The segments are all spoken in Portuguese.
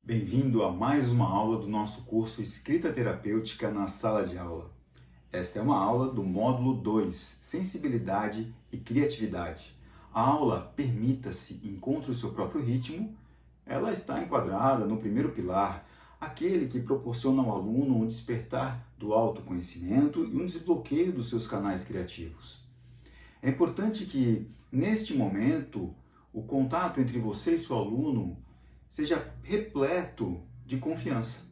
Bem-vindo a mais uma aula do nosso curso Escrita Terapêutica na Sala de Aula. Esta é uma aula do módulo 2, Sensibilidade e Criatividade. A aula Permita-se, encontre o seu próprio ritmo. Ela está enquadrada no primeiro pilar, aquele que proporciona ao aluno um despertar do autoconhecimento e um desbloqueio dos seus canais criativos. É importante que, neste momento, o contato entre você e seu aluno seja repleto de confiança.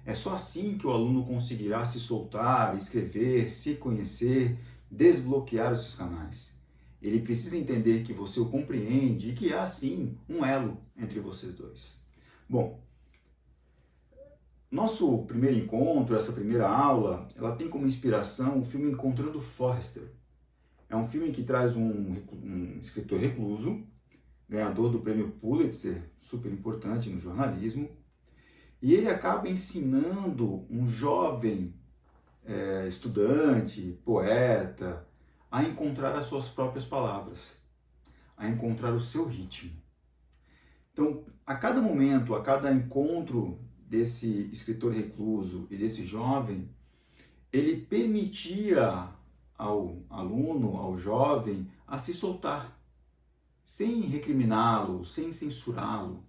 É só assim que o aluno conseguirá se soltar, escrever, se conhecer, desbloquear os seus canais. Ele precisa entender que você o compreende e que há, sim, um elo entre vocês dois. Bom, nosso primeiro encontro, essa primeira aula, ela tem como inspiração o filme Encontrando Forrester. É um filme que traz um escritor recluso, ganhador do prêmio Pulitzer, super importante no jornalismo, e ele acaba ensinando um jovem estudante, poeta, a encontrar as suas próprias palavras, a encontrar o seu ritmo. Então, a cada momento, a cada encontro desse escritor recluso e desse jovem, ele permitia ao aluno, ao jovem, a se soltar, sem recriminá-lo, sem censurá-lo.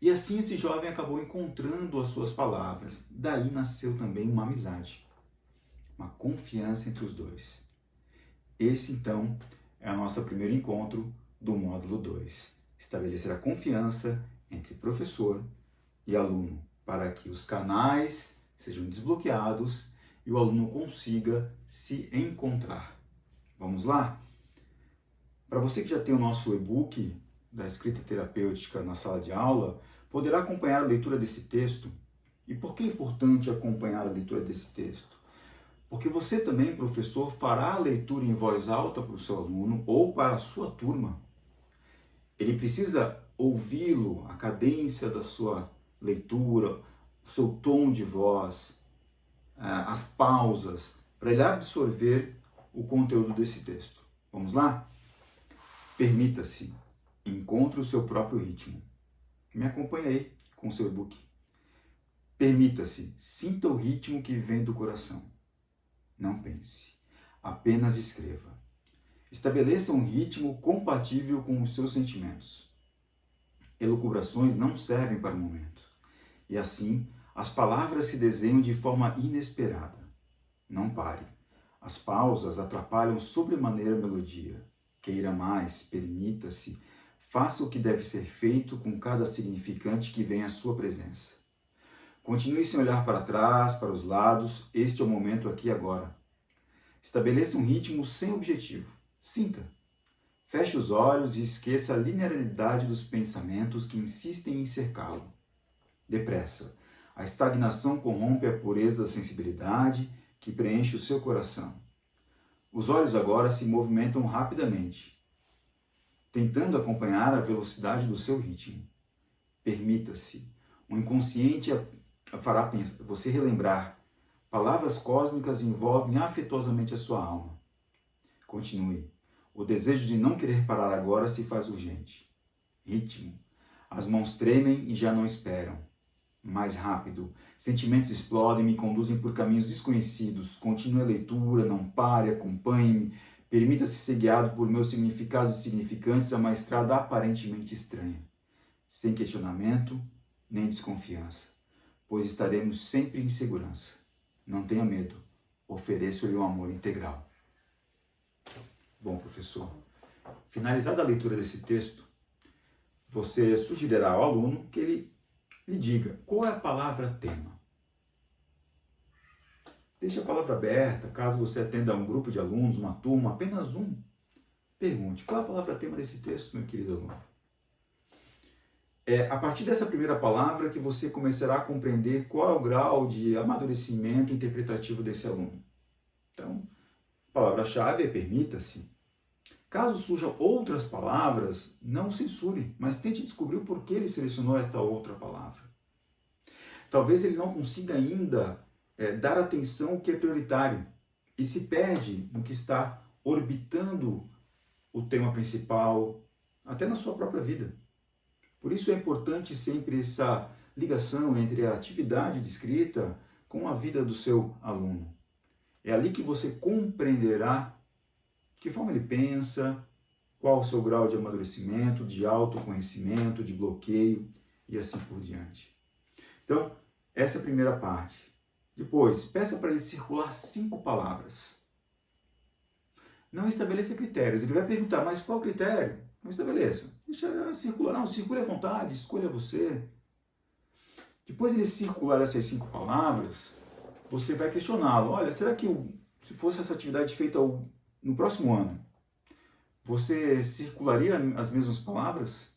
E assim esse jovem acabou encontrando as suas palavras. Daí nasceu também uma amizade, uma confiança entre os dois. Esse, então, é o nosso primeiro encontro do módulo 2. Estabelecer a confiança entre professor e aluno, para que os canais sejam desbloqueados e o aluno consiga se encontrar. Vamos lá? Para você que já tem o nosso e-book da escrita terapêutica na sala de aula, poderá acompanhar a leitura desse texto. E por que é importante acompanhar a leitura desse texto? Porque você também, professor, fará a leitura em voz alta para o seu aluno ou para a sua turma. Ele precisa ouvi-lo, a cadência da sua leitura, o seu tom de voz, as pausas, para ele absorver o conteúdo desse texto. Vamos lá? Permita-se, encontre o seu próprio ritmo. Me acompanhe aí com o seu e-book. Permita-se, sinta o ritmo que vem do coração. Não pense, apenas escreva. Estabeleça um ritmo compatível com os seus sentimentos. Elucubrações não servem para o momento. E assim, as palavras se desenham de forma inesperada. Não pare. As pausas atrapalham sobremaneira a melodia. Queira mais, permita-se, faça o que deve ser feito com cada significante que vem à sua presença. Continue sem olhar para trás, para os lados, este é o momento aqui e agora. Estabeleça um ritmo sem objetivo. Sinta. Feche os olhos e esqueça a linearidade dos pensamentos que insistem em cercá-lo. Depressa. A estagnação corrompe a pureza da sensibilidade que preenche o seu coração. Os olhos agora se movimentam rapidamente, tentando acompanhar a velocidade do seu ritmo. Permita-se. O inconsciente fará você relembrar. Palavras cósmicas envolvem afetuosamente a sua alma. Continue. O desejo de não querer parar agora se faz urgente. Ritmo. As mãos tremem e já não esperam. Mais rápido. Sentimentos explodem e me conduzem por caminhos desconhecidos. Continue a leitura, não pare, acompanhe-me. Permita-se ser guiado por meus significados e significantes a uma estrada aparentemente estranha. Sem questionamento, nem desconfiança. Pois estaremos sempre em segurança. Não tenha medo. Ofereço-lhe um amor integral. Bom, professor, finalizada a leitura desse texto, você sugerirá ao aluno que ele lhe diga qual é a palavra tema. Deixe a palavra aberta, caso você atenda a um grupo de alunos, uma turma, apenas um. Pergunte, qual é a palavra tema desse texto, meu querido aluno? É a partir dessa primeira palavra que você começará a compreender qual é o grau de amadurecimento interpretativo desse aluno. Então, a palavra-chave é permita-se. Caso surjam outras palavras, não censure, mas tente descobrir o porquê ele selecionou esta outra palavra. Talvez ele não consiga ainda dar atenção ao que é prioritário e se perde no que está orbitando o tema principal, até na sua própria vida. Por isso é importante sempre essa ligação entre a atividade de escrita com a vida do seu aluno. É ali que você compreenderá de que forma ele pensa, qual o seu grau de amadurecimento, de autoconhecimento, de bloqueio e assim por diante. Então, essa é a primeira parte. Depois, peça para ele circular 5 palavras. Não estabeleça critérios. Ele vai perguntar, mas qual critério? Não estabeleça. Deixa circular. Não, circule à vontade, escolha você. Depois ele circular essas 5 palavras, você vai questioná-lo. Olha, será que se fosse essa atividade feita no próximo ano, você circularia as mesmas palavras?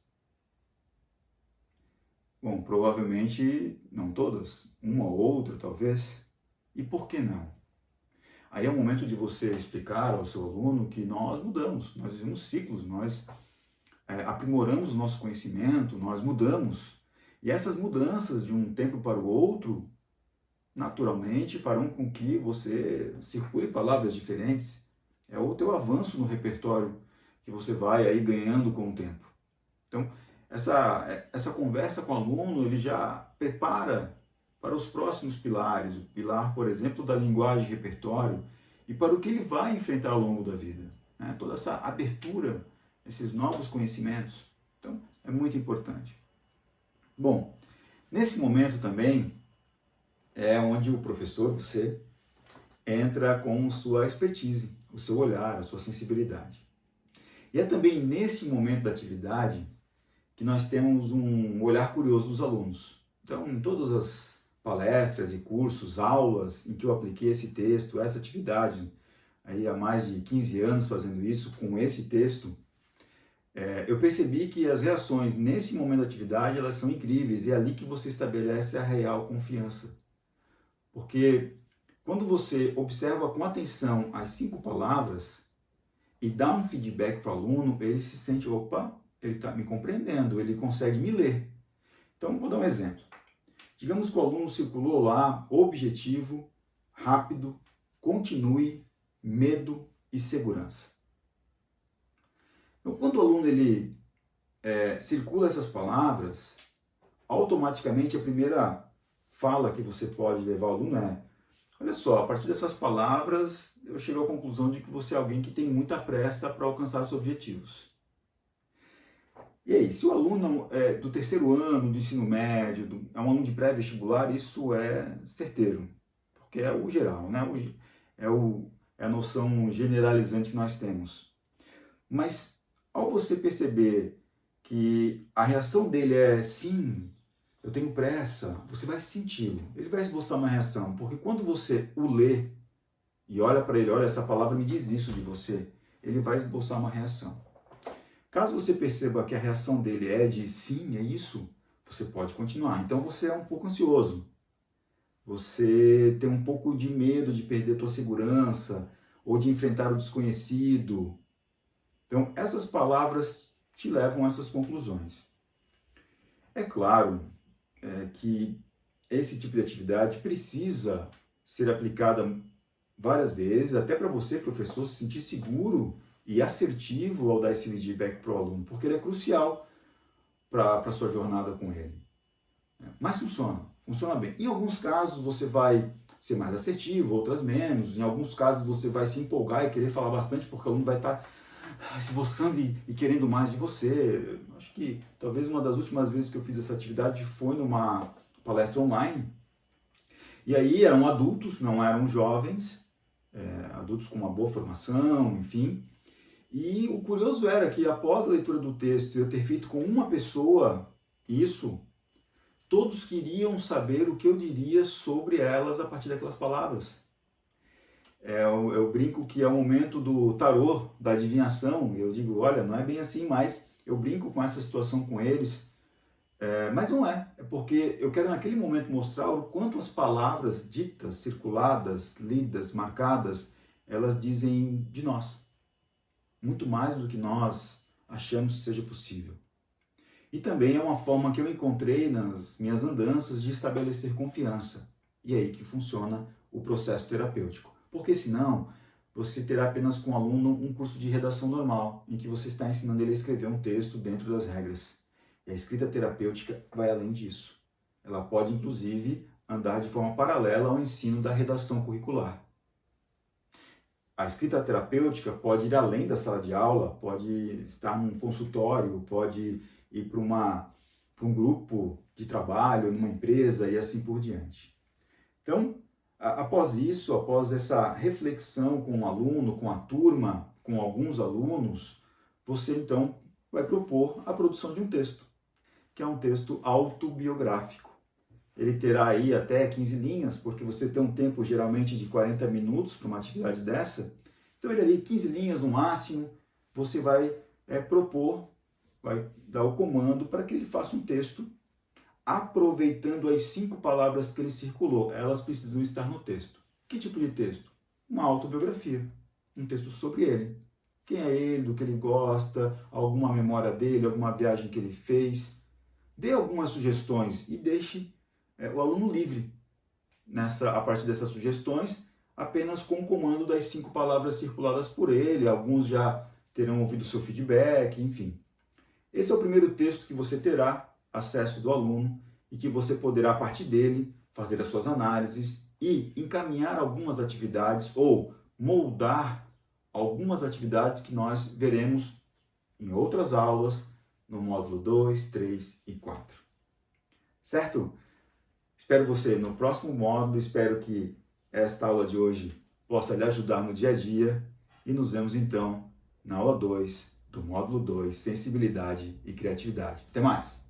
Bom, provavelmente não todas, uma ou outra talvez. E por que não? Aí é o momento de você explicar ao seu aluno que nós mudamos, nós vivemos ciclos, nós aprimoramos o nosso conhecimento, nós mudamos. E essas mudanças de um tempo para o outro, naturalmente, farão com que você circule palavras diferentes. É o teu avanço no repertório que você vai aí ganhando com o tempo. Então, essa conversa com o aluno, ele já prepara para os próximos pilares, o pilar, por exemplo, da linguagem e repertório, e para o que ele vai enfrentar ao longo da vida. Né? Toda essa abertura, esses novos conhecimentos. Então, é muito importante. Bom, nesse momento também é onde o professor, você, entra com sua expertise, o seu olhar, a sua sensibilidade. E é também nesse momento da atividade que nós temos um olhar curioso dos alunos. Então, em todas as palestras e cursos, aulas em que eu apliquei esse texto, essa atividade, aí há mais de 15 anos fazendo isso, com esse texto, eu percebi que as reações nesse momento da atividade, elas são incríveis, e é ali que você estabelece a real confiança. Porque quando você observa com atenção as 5 palavras e dá um feedback para o aluno, ele se sente, opa, ele está me compreendendo, ele consegue me ler. Então, vou dar um exemplo. Digamos que o aluno circulou lá, objetivo, rápido, continue, medo e segurança. Então, quando o aluno ele circula essas palavras, automaticamente a primeira fala que você pode levar ao aluno é: olha só, a partir dessas palavras eu chego à conclusão de que você é alguém que tem muita pressa para alcançar os objetivos. E aí, se o aluno é do terceiro ano do ensino médio, é um aluno de pré-vestibular, isso é certeiro, porque é o geral, né? É a noção generalizante que nós temos. Mas ao você perceber que a reação dele é sim, eu tenho pressa, você vai senti-lo, ele vai esboçar uma reação, porque quando você o lê e olha para ele, olha, essa palavra me diz isso de você, ele vai esboçar uma reação. Caso você perceba que a reação dele é de sim, é isso, você pode continuar. Então você é um pouco ansioso, você tem um pouco de medo de perder a tua segurança ou de enfrentar o desconhecido. Então essas palavras te levam a essas conclusões. É claro que esse tipo de atividade precisa ser aplicada várias vezes, até para você, professor, se sentir seguro e assertivo ao dar esse feedback para o aluno, porque ele é crucial para a sua jornada com ele. Mas funciona bem. Em alguns casos você vai ser mais assertivo, outras menos. Em alguns casos você vai se empolgar e querer falar bastante, porque o aluno vai estar esboçando e querendo mais de você. Acho que talvez uma das últimas vezes que eu fiz essa atividade foi numa palestra online. E aí eram adultos, não eram jovens, adultos com uma boa formação, enfim. E o curioso era que após a leitura do texto, eu ter feito com uma pessoa isso, todos queriam saber o que eu diria sobre elas a partir daquelas palavras. Eu brinco que é o momento do tarô, da adivinhação, e eu digo, olha, não é bem assim, mas eu brinco com essa situação com eles, mas não é porque eu quero naquele momento mostrar o quanto as palavras ditas, circuladas, lidas, marcadas, elas dizem de nós. Muito mais do que nós achamos que seja possível. E também é uma forma que eu encontrei nas minhas andanças de estabelecer confiança. E é aí que funciona o processo terapêutico. Porque senão, você terá apenas com o aluno um curso de redação normal, em que você está ensinando ele a escrever um texto dentro das regras. E a escrita terapêutica vai além disso. Ela pode, inclusive, andar de forma paralela ao ensino da redação curricular. A escrita terapêutica pode ir além da sala de aula, pode estar num consultório, pode ir para um grupo de trabalho, numa empresa e assim por diante. Então, após isso, após essa reflexão com o aluno, com a turma, com alguns alunos, você então vai propor a produção de um texto, que é um texto autobiográfico. Ele terá aí até 15 linhas, porque você tem um tempo geralmente de 40 minutos para uma atividade dessa. Então ele ali, 15 linhas no máximo, você vai propor, vai dar o comando para que ele faça um texto aproveitando as 5 palavras que ele circulou. Elas precisam estar no texto. Que tipo de texto? Uma autobiografia, um texto sobre ele. Quem é ele, do que ele gosta, alguma memória dele, alguma viagem que ele fez. Dê algumas sugestões e deixe o aluno livre a partir dessas sugestões, apenas com o comando das 5 palavras circuladas por ele. Alguns já terão ouvido seu feedback, enfim. Esse é o primeiro texto que você terá acesso do aluno e que você poderá, a partir dele, fazer as suas análises e encaminhar algumas atividades ou moldar algumas atividades que nós veremos em outras aulas no módulo 2, 3 e 4. Certo? Espero você no próximo módulo, espero que esta aula de hoje possa lhe ajudar no dia a dia e nos vemos então na aula 2 do módulo 2, Sensibilidade e Criatividade. Até mais!